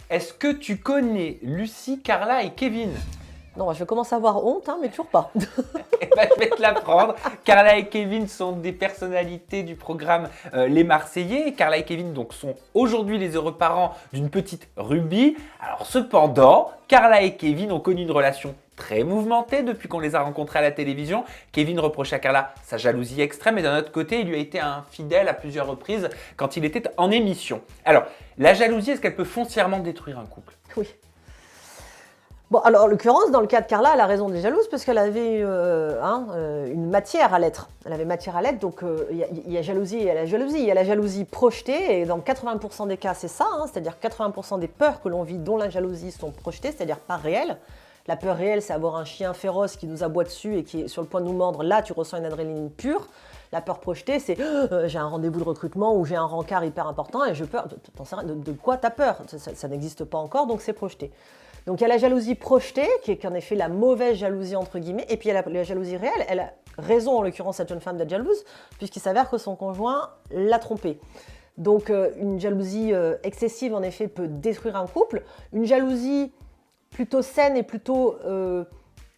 Est-ce que tu connais Lucie, Carla et Kevin? Non, je commence à avoir honte, mais toujours pas. Eh ben, je vais te l'apprendre. Carla et Kevin sont des personnalités du programme Les Marseillais. Carla et Kevin donc, sont aujourd'hui les heureux parents d'une petite Ruby. Alors cependant, Carla et Kevin ont connu une relation très mouvementée depuis qu'on les a rencontrés à la télévision. Kevin reprochait à Carla sa jalousie extrême et d'un autre côté, il lui a été infidèle à plusieurs reprises quand il était en émission. Alors, la jalousie, est-ce qu'elle peut foncièrement détruire un couple? Oui. Bon, alors en l'occurrence, dans le cas de Carla, elle a raison d'être jalouse parce qu'elle avait une matière à l'être. Elle avait matière à l'être, donc il y a jalousie et il y a la jalousie. Il y a la jalousie projetée, et dans 80% des cas, c'est ça, c'est-à-dire 80% des peurs que l'on vit, dont la jalousie, sont projetées, c'est-à-dire pas réelles. La peur réelle, c'est avoir un chien féroce qui nous aboie dessus et qui est sur le point de nous mordre. Là, tu ressens une adrénaline pure. La peur projetée, c'est j'ai un rendez-vous de recrutement ou j'ai un rencard hyper important et je peur. De quoi tu as peur? Ça n'existe pas encore, donc c'est projeté. Donc il y a la jalousie projetée, qui est en effet la mauvaise jalousie entre guillemets, et puis il y a la jalousie réelle. Elle a raison, en l'occurrence, cette jeune femme d'être jalouse, puisqu'il s'avère que son conjoint l'a trompée. Donc une jalousie excessive, en effet, peut détruire un couple. Une jalousie plutôt saine et plutôt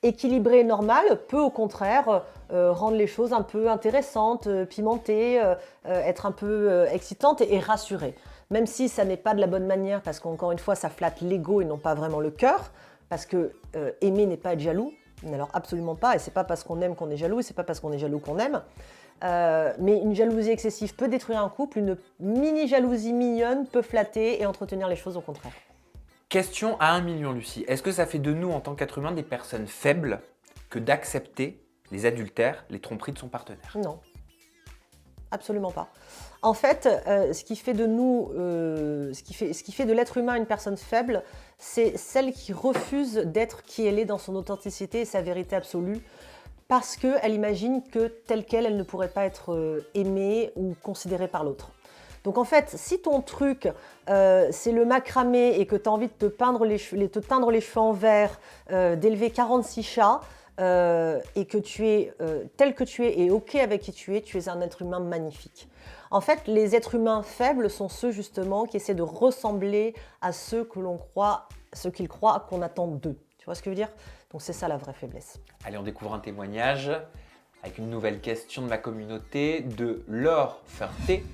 équilibrée et normale peut au contraire rendre les choses un peu intéressantes, pimentées, être un peu excitantes et rassurer. Même si ça n'est pas de la bonne manière, parce qu'encore une fois, ça flatte l'ego et non pas vraiment le cœur, parce que aimer n'est pas être jaloux, alors absolument pas, et c'est pas parce qu'on aime qu'on est jaloux, et c'est pas parce qu'on est jaloux qu'on aime. Mais une jalousie excessive peut détruire un couple, une mini-jalousie mignonne peut flatter et entretenir les choses au contraire. Question à 1 million, Lucie. Est-ce que ça fait de nous, en tant qu'être humain, des personnes faibles que d'accepter les adultères, les tromperies de son partenaire? Non, absolument pas. En fait, ce qui fait de nous, ce qui fait de l'être humain une personne faible, c'est celle qui refuse d'être qui elle est dans son authenticité et sa vérité absolue, parce qu'elle imagine que telle qu'elle, elle ne pourrait pas être aimée ou considérée par l'autre. Donc en fait, si ton truc, c'est le macramé et que tu as envie de te teindre les cheveux en vert, d'élever 46 chats, et que tu es tel que tu es et OK avec qui tu es un être humain magnifique. En fait, les êtres humains faibles sont ceux justement qui essaient de ressembler à ceux que l'on croit, ceux qu'ils croient qu'on attend d'eux. Tu vois ce que je veux dire? Donc c'est ça la vraie faiblesse. Allez, on découvre un témoignage avec une nouvelle question de ma communauté de Laure Ferté.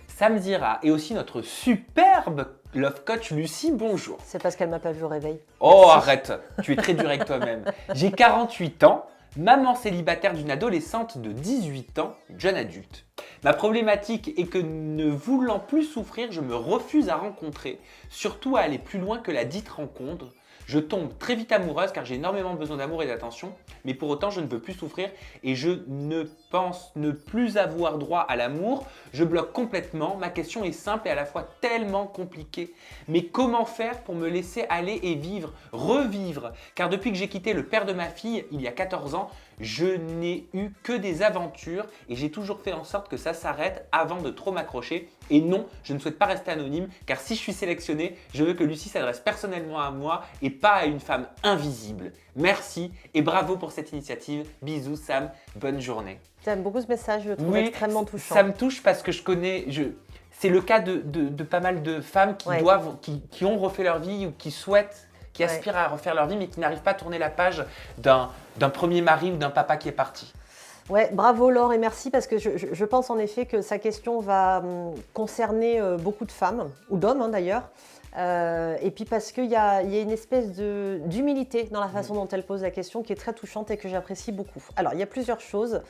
Sam Zira et aussi notre superbe love coach Lucie, bonjour. C'est parce qu'elle m'a pas vu au réveil. Oh, Merci. arrête, tu es très dur avec toi-même. J'ai 48 ans, maman célibataire d'une adolescente de 18 ans, jeune adulte. Ma problématique est que ne voulant plus souffrir, je me refuse à rencontrer, surtout à aller plus loin que la dite rencontre. Je tombe très vite amoureuse car j'ai énormément besoin d'amour et d'attention, mais pour autant je ne veux plus souffrir et je ne pense ne plus avoir droit à l'amour. Je bloque complètement, ma question est simple et à la fois tellement compliquée. Mais comment faire pour me laisser aller et vivre, revivre? Car depuis que j'ai quitté le père de ma fille il y a 14 ans, je n'ai eu que des aventures et j'ai toujours fait en sorte que ça s'arrête avant de trop m'accrocher. Et non, je ne souhaite pas rester anonyme car si je suis sélectionnée, je veux que Lucie s'adresse personnellement à moi et pas à une femme invisible. Merci et bravo pour cette initiative. Bisous Sam, bonne journée. J'aime beaucoup ce message, je le trouve extrêmement touchant. Ça me touche parce que je connais, c'est le cas de pas mal de femmes qui ont refait leur vie ou qui souhaitent, qui aspirent à refaire leur vie mais qui n'arrivent pas à tourner la page d'un premier mari ou d'un papa qui est parti. Ouais, bravo Laure et merci parce que je pense en effet que sa question va concerner beaucoup de femmes, ou d'hommes d'ailleurs, et puis parce qu'il y a une espèce d'humilité dans la façon dont elle pose la question qui est très touchante et que j'apprécie beaucoup. Alors il y a plusieurs choses.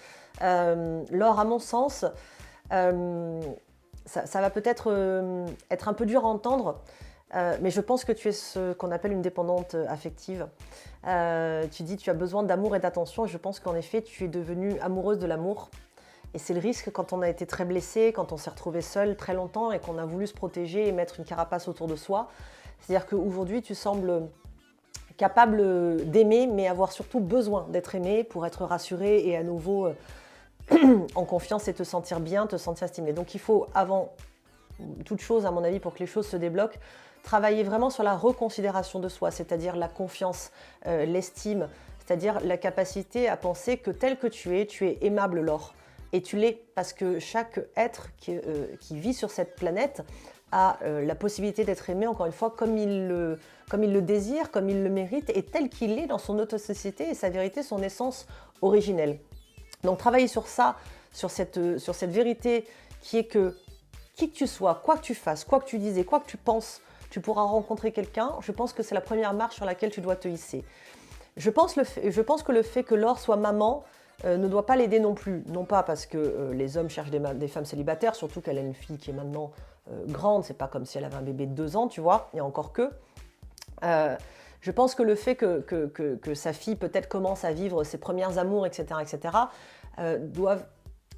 Laure, à mon sens, ça va peut-être être un peu dur à entendre, mais je pense que tu es ce qu'on appelle une dépendante affective. Tu dis tu as besoin d'amour et d'attention et je pense qu'en effet tu es devenue amoureuse de l'amour. Et c'est le risque quand on a été très blessé, quand on s'est retrouvé seul très longtemps et qu'on a voulu se protéger et mettre une carapace autour de soi. C'est-à-dire qu'aujourd'hui tu sembles capable d'aimer mais avoir surtout besoin d'être aimé pour être rassuré et à nouveau en confiance et te sentir bien, te sentir estimé. Donc il faut avant toute chose à mon avis pour que les choses se débloquent, travailler vraiment sur la reconsidération de soi, c'est-à-dire la confiance, l'estime, c'est-à-dire la capacité à penser que tel que tu es aimable, Laure. Et tu l'es parce que chaque être qui vit sur cette planète a la possibilité d'être aimé, encore une fois, comme il le désire, comme il le mérite, et tel qu'il est dans son authenticité et sa vérité, son essence originelle. Donc travailler sur ça, sur cette vérité qui est que qui que tu sois, quoi que tu fasses, quoi que tu dises et quoi que tu penses, tu pourras rencontrer quelqu'un. Je pense que c'est la première marche sur laquelle tu dois te hisser. Je pense que le fait que Laure soit maman ne doit pas l'aider non plus. Non pas parce que les hommes cherchent des femmes célibataires, surtout qu'elle a une fille qui est maintenant grande. C'est pas comme si elle avait un bébé de 2 ans, tu vois, et encore que. Je pense que le fait que sa fille peut-être commence à vivre ses premiers amours, etc., doivent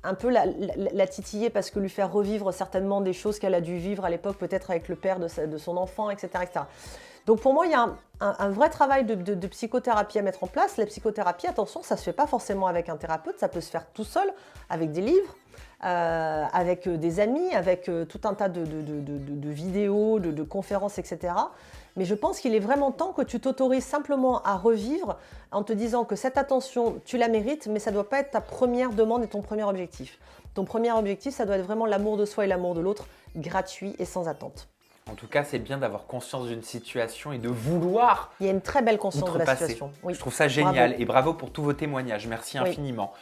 un peu la titiller parce que lui faire revivre certainement des choses qu'elle a dû vivre à l'époque, peut-être avec le père de son enfant, etc., etc. Donc pour moi, il y a un vrai travail de psychothérapie à mettre en place. La psychothérapie, attention, ça ne se fait pas forcément avec un thérapeute, ça peut se faire tout seul, avec des livres, avec des amis, avec tout un tas de vidéos, de conférences, etc. Mais je pense qu'il est vraiment temps que tu t'autorises simplement à revivre en te disant que cette attention, tu la mérites, mais ça ne doit pas être ta première demande et ton premier objectif. Ton premier objectif, ça doit être vraiment l'amour de soi et l'amour de l'autre, gratuit et sans attente. En tout cas, c'est bien d'avoir conscience d'une situation et de vouloir. Il y a une très belle conscience de la outrepasser. situation. Oui. Je trouve ça génial Bravo. et bravo pour tous vos témoignages. Merci Oui. infiniment.